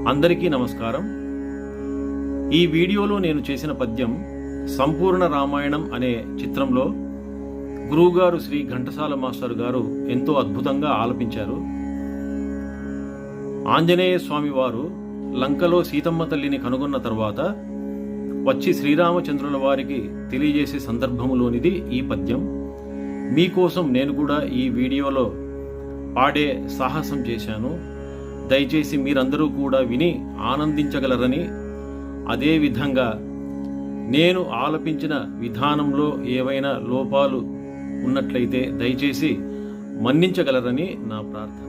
అందరికీ నమస్కారం. ఈ వీడియోలో నేను చేసిన పద్యం సంపూర్ణ రామాయణం అనే చిత్రంలో గురువుగారు శ్రీ ఘంటసాల మాస్టర్ గారు ఎంతో అద్భుతంగా ఆలపించారు. ఆంజనేయ స్వామి వారు లంకలో సీతమ్మ తల్లిని కనుగొన్న తర్వాత వచ్చి శ్రీరామచంద్రుల వారికి తెలియజేసే సందర్భములోనిది ఈ పద్యం. మీకోసం నేను కూడా ఈ వీడియోలో పాడే సాహసం చేశాను. దయచేసి మీరందరూ కూడా విని ఆనందించగలరని, అదేవిధంగా నేను ఆలపించిన విధానంలో ఏవైనా లోపాలు ఉన్నట్లయితే దయచేసి మన్నించగలరని నా ప్రార్థన.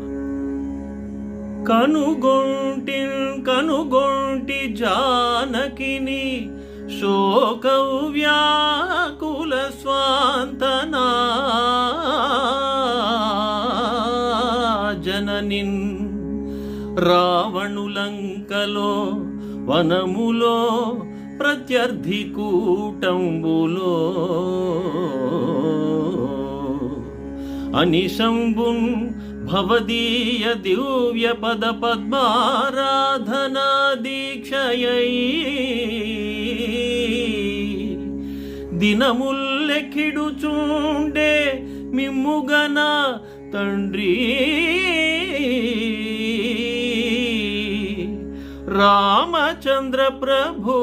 కనుగొంటి జానకిని శోకౌ వ్యాకుల స్వాంతనా జననిన్ రావణులంకలో వనములో ప్రత్యర్థి కూటంబులో అనిశంబున్ భవదీయ దివ్య పద పద్మారాధనా దీక్షయై దినముల్లెక్కిడుచుండే మిమ్ముగన తండ్రి రామచంద్ర ప్రభు.